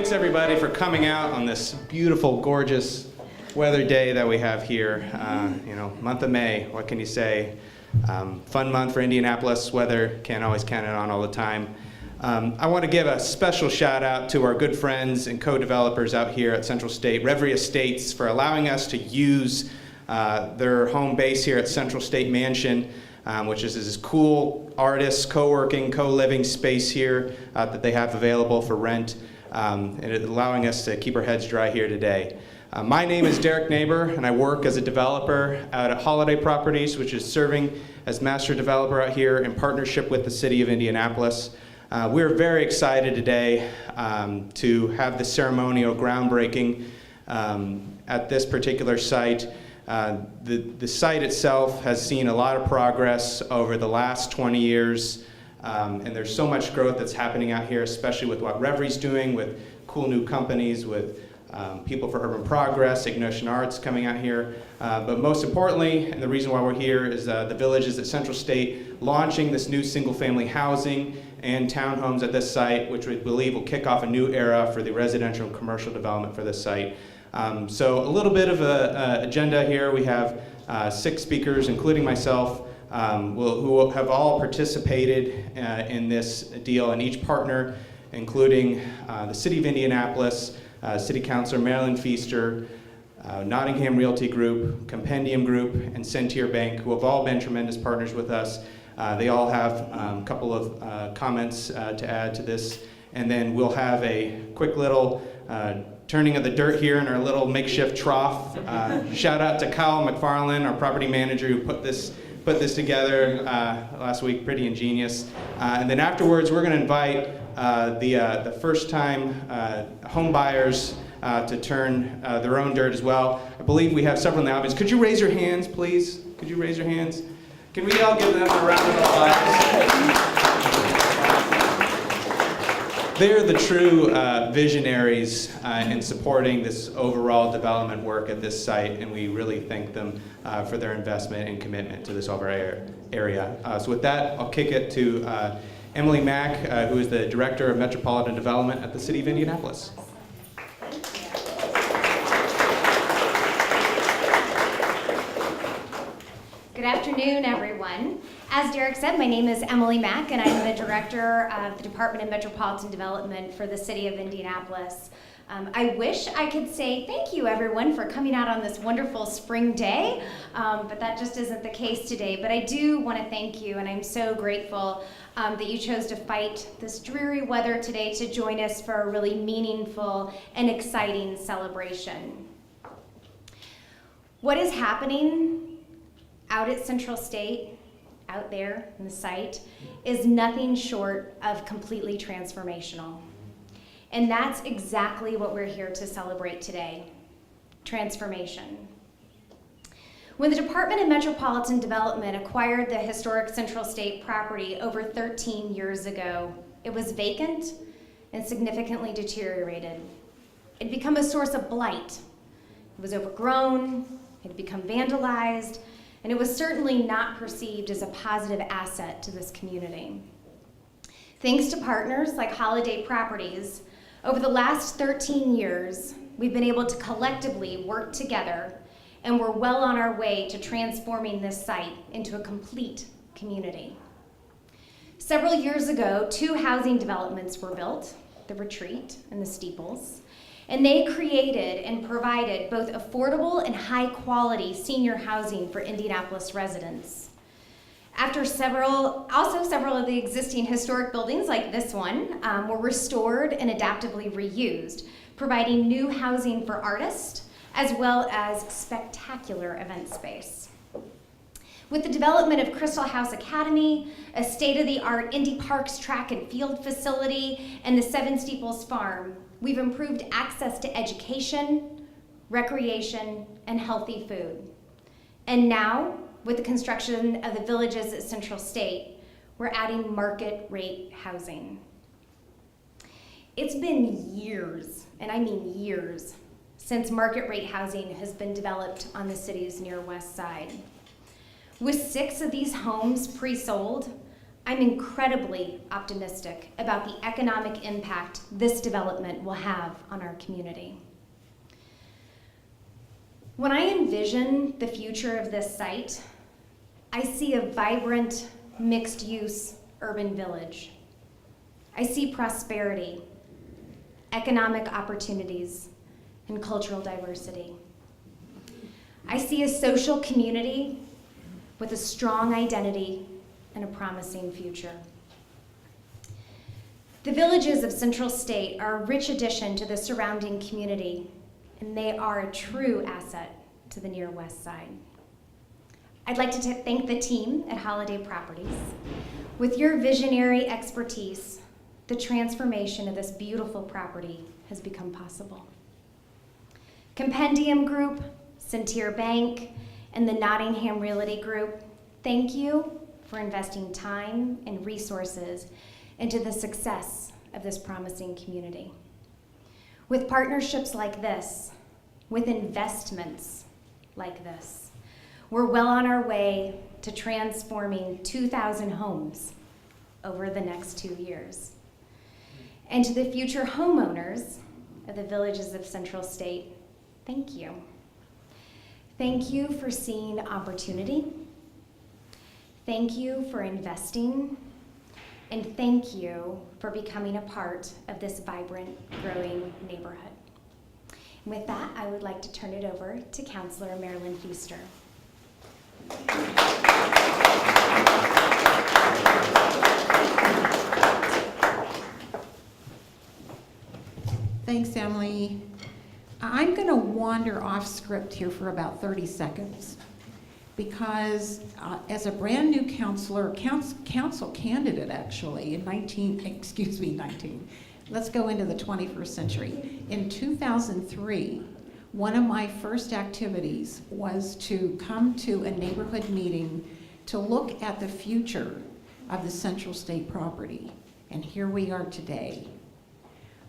thanks everybody for coming out on this beautiful, gorgeous weather day that we have here. Month of May, what can you say? Fun month for Indianapolis. Weather, can't always count it on all the time. I want to give a special shout out to our good friends and co-developers out here at Central State, Reverie Estates, for allowing us to use their home base here at Central State Mansion, which is this cool artist, co-working, co-living space here that they have available for rent, and it allowing us to keep our heads dry here today. My name is Derek Neighbor, and I work as a developer out at Holiday Properties, which is serving as master developer out here in partnership with the City of Indianapolis. We're very excited today to have the ceremonial groundbreaking at this particular site. The site itself has seen a lot of progress over the last 20 years, and there's so much growth that's happening out here, especially with what Reverie's doing, with cool new companies, with People for Urban Progress, Ignition Arts coming out here. But most importantly, and the reason why we're here, is the Villages at Central State launching this new single-family housing and townhomes at this site, which we believe will kick off a new era for the residential and commercial development for this site. So a little bit of an agenda here. We have 6 speakers, including myself, who have all participated in this deal, and each partner, including the City of Indianapolis, City Councilor Marilyn Feaster, Nottingham Realty Group, Compendium Group, and Centier Bank, who have all been tremendous partners with us. They all have a couple of comments to add to this, and then we'll have a quick little turning of the dirt here in our little makeshift trough. Shout out to Kyle McFarland, our property manager, who put this together last week. Pretty ingenious. And then afterwards, we're going to invite the first-time home buyers to turn their own dirt as well. I believe we have several in the audience. Could you raise your hands, please? Could you raise your hands? Can we all give them a round of applause? They're the true visionaries in supporting this overall development work at this site, and we really thank them for their investment and commitment to this overall area. So with that, I'll kick it to Emily Mack, who is the Director of Metropolitan Development at the City of Indianapolis. Good afternoon, everyone. As Derek said, my name is Emily Mack, and I'm the Director of the Department of Metropolitan Development for the City of Indianapolis. I wish I could say thank you, everyone, for coming out on this wonderful spring day, but that just isn't the case today. But I do want to thank you, and I'm so grateful that you chose to fight this dreary weather today to join us for a really meaningful and exciting celebration. What is happening out at Central State, out there in the site, is nothing short of completely transformational. And that's exactly what we're here to celebrate today, transformation. When the Department of Metropolitan Development acquired the historic Central State property over 13 years ago, it was vacant and significantly deteriorated. It had become a source of blight. It was overgrown, it had become vandalized, and it was certainly not perceived as a positive asset to this community. Thanks to partners like Holiday Properties, over the last 13 years, we've been able to collectively work together, and we're well on our way to transforming this site into a complete community. Several years ago, 2 housing developments were built, the Retreat and the Steeples, and they created and provided both affordable and high-quality senior housing for Indianapolis residents. After several of the existing historic buildings like this one were restored and adaptively reused, providing new housing for artists as well as spectacular event space. With the development of Crystal House Academy, a state-of-the-art Indy Parks track and field facility, and the Seven Steeples Farm, we've improved access to education, recreation, and healthy food. And now, with the construction of the Villages at Central State, we're adding market rate housing. It's been years, and I mean years, since market rate housing has been developed on the city's near west side. With 6 of these homes pre-sold, I'm incredibly optimistic about the economic impact this development will have on our community. When I envision the future of this site, I see a vibrant, mixed-use urban village. I see prosperity, economic opportunities, and cultural diversity. I see a social community with a strong identity and a promising future. The villages of Central State are a rich addition to the surrounding community, and they are a true asset to the Near West Side. I'd like to thank the team at Holiday Properties. With your visionary expertise, the transformation of this beautiful property has become possible. Compendium Group, Centier Bank, and the Nottingham Realty Group, thank you for investing time and resources into the success of this promising community. With partnerships like this, with investments like this, we're well on our way to transforming 2,000 homes over the next 2 years. And to the future homeowners of the villages of Central State, thank you. Thank you for seeing opportunity. Thank you for investing. And thank you for becoming a part of this vibrant, growing neighborhood. And with that, I would like to turn it over to Councilor Marilyn Feaster. Thanks, Emily. I'm going to wander off script here for about 30 seconds because as a brand new council candidate actually in 19, let's go into the 21st century. In 2003, one of my first activities was to come to a neighborhood meeting to look at the future of the Central State property. And here we are today.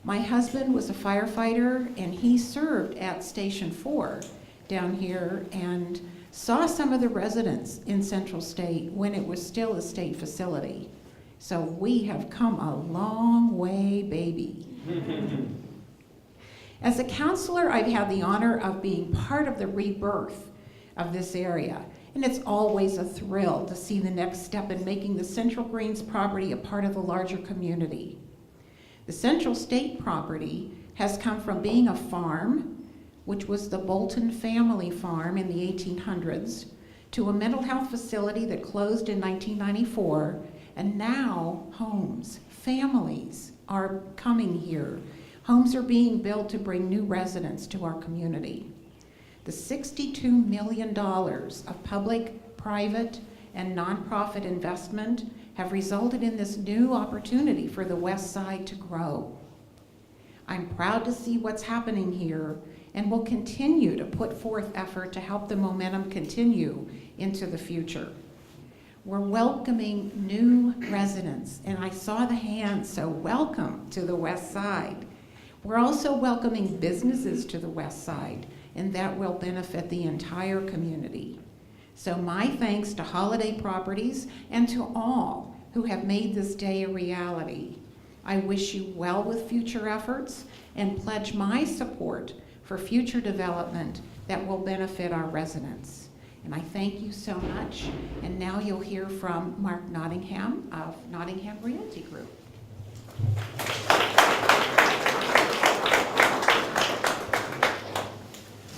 My husband was a firefighter, and he served at Station 4 down here and saw some of the residents in Central State when it was still a state facility. So we have come a long way, baby. As a counselor, I've had the honor of being part of the rebirth of this area, and it's always a thrill to see the next step in making the Central Greens property a part of the larger community. The Central State property has come from being a farm, which was the Bolton family farm in the 1800s, to a mental health facility that closed in 1994, and now homes, families are coming here. Homes are being built to bring new residents to our community. The $62 million of public, private, and nonprofit investment have resulted in this new opportunity for the West Side to grow. I'm proud to see what's happening here and will continue to put forth effort to help the momentum continue into the future. We're welcoming new residents, and I saw the hands, so welcome to the West Side. We're also welcoming businesses to the West Side, and that will benefit the entire community. So my thanks to Holiday Properties and to all who have made this day a reality. I wish you well with future efforts and pledge my support for future development that will benefit our residents. And I thank you so much. And now you'll hear from Mark Nottingham of Nottingham Realty Group.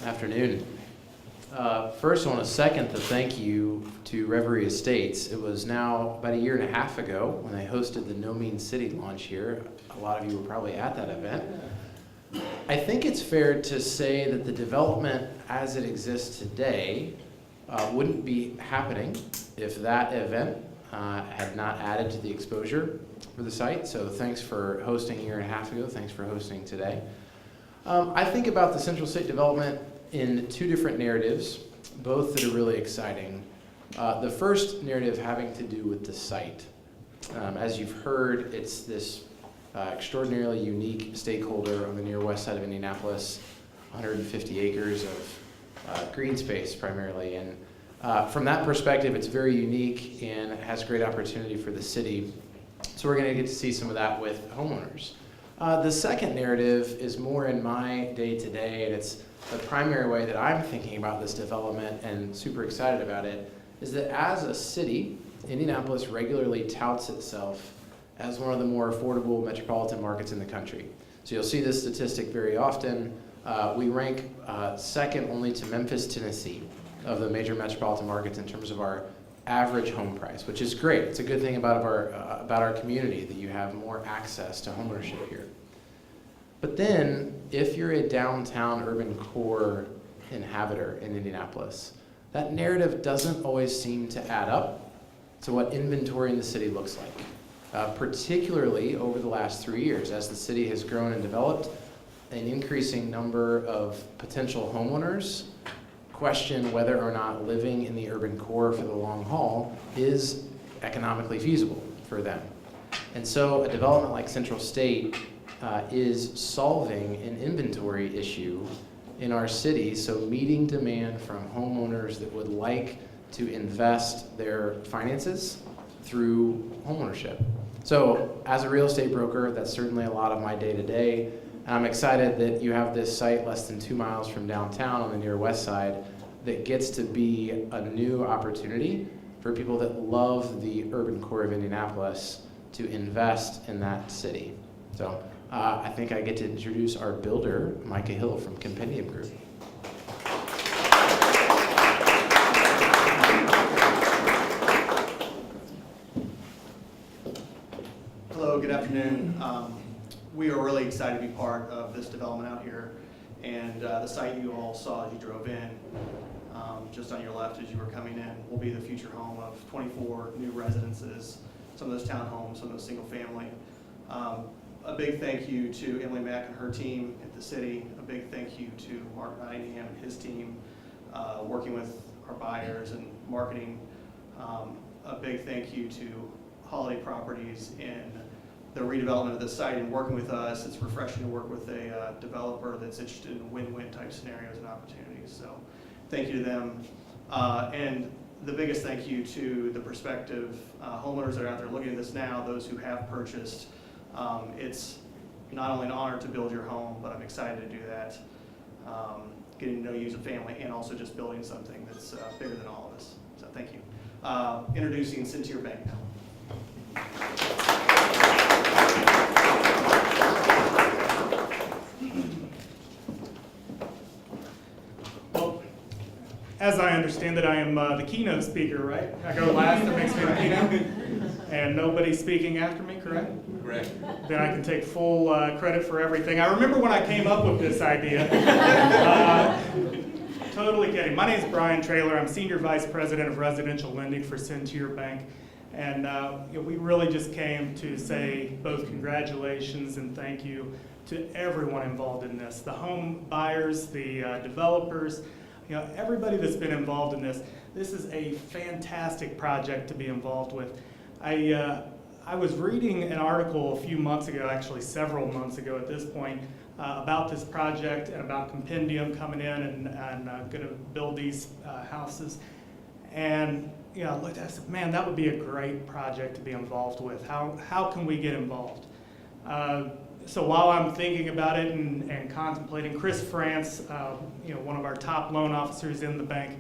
Afternoon. First, I want to second the thank you to Reverie Estates. It was now about 1.5 years ago when they hosted the No Mean City launch here. A lot of you were probably at that event. I think it's fair to say that the development as it exists today wouldn't be happening if that event had not added to the exposure for the site. So thanks for hosting 1.5 years ago. Thanks for hosting today. I think about the Central State development in two different narratives, both that are really exciting. The first narrative having to do with the site. As you've heard, it's this extraordinarily unique stakeholder on the near west side of Indianapolis, 150 acres of green space primarily, and From that perspective, it's very unique and it has great opportunity for the city. So we're going to get to see some of that with homeowners. The second narrative is more in my day-to-day, and it's the primary way that I'm thinking about this development and super excited about it, is that as a city, Indianapolis regularly touts itself as one of the more affordable metropolitan markets in the country. So you'll see this statistic very often. We rank second only to Memphis, Tennessee, of the major metropolitan markets in terms of our average home price, which is great. It's a good thing about our community that you have more access to homeownership here. But then, if you're a downtown urban core inhabitor in Indianapolis, that narrative doesn't always seem to add up to what inventory in the city looks like. Particularly over the last 3 years, as the city has grown and developed, an increasing number of potential homeowners question whether or not living in the urban core for the long haul is economically feasible for them. And so a development like Central State is solving an inventory issue in our city, so meeting demand from homeowners that would like to invest their finances through homeownership. So as a real estate broker, that's certainly a lot of my day-to-day. And I'm excited that you have this site less than 2 miles from downtown on the near west side that gets to be a new opportunity for people that love the urban core of Indianapolis to invest in that city. So I think I get to introduce our builder, Micah Hill from Compendium Group. Hello, good afternoon. We are really excited to be part of this development out here, and the site you all saw as you drove in, just on your left as you were coming in, will be the future home of 24 new residences, some of those townhomes, some of those single family. A big thank you to Emily Mack and her team at the city. A big thank you to Mark Nottingham and his team working with our buyers and marketing. A big thank you to Holiday Properties in the redevelopment of the site and working with us. It's refreshing to work with a developer that's interested in win-win type scenarios and opportunities. So thank you to them. And the biggest thank you to the prospective homeowners that are out there looking at this now, those who have purchased. It's not only an honor to build your home, but I'm excited to do that. Getting to know you as a family and also just building something that's bigger than all of us. So thank you. Introducing Centier Bank now. Well, as I understand it, I am the keynote speaker, right? I go last, that makes me the keynote. And nobody's speaking after me, correct? Correct. Then I can take full credit for everything. I remember when I came up with this idea. Totally kidding. My name is Brian Traylor. I'm Senior Vice President of Residential Lending for Centier Bank. And we really just came to say both congratulations and thank you to everyone involved in this. The home buyers, the developers, everybody that's been involved in this. This is a fantastic project to be involved with. I was reading an article a few months ago, actually several months ago at this point, about this project and about Compendium coming in and going to build these houses. And I looked at it and said, man, that would be a great project to be involved with. How can we get involved? So while I'm thinking about it and contemplating, Chris France, one of our top loan officers in the bank,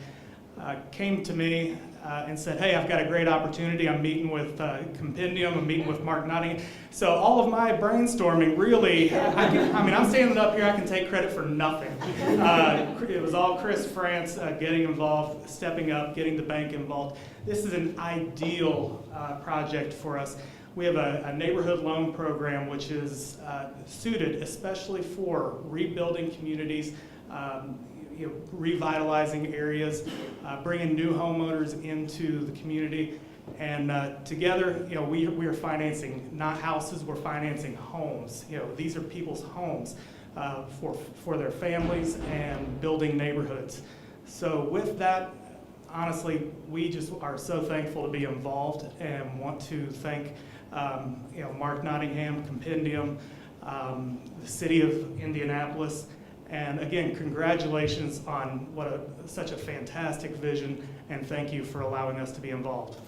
came to me and said, hey, I've got a great opportunity. I'm meeting with Compendium, I'm meeting with Mark Nottingham. So all of my brainstorming really, I'm standing up here, I can take credit for nothing. It was all Chris France getting involved, stepping up, getting the bank involved. This is an ideal project for us. We have a neighborhood loan program which is suited especially for rebuilding communities, revitalizing areas, bringing new homeowners into the community. And together, we are financing not houses, we're financing homes. These are people's homes for their families and building neighborhoods. So with that, honestly, we just are so thankful to be involved and want to thank Mark Nottingham, Compendium, the city of Indianapolis. And again, congratulations on such a fantastic vision and thank you for allowing us to be involved.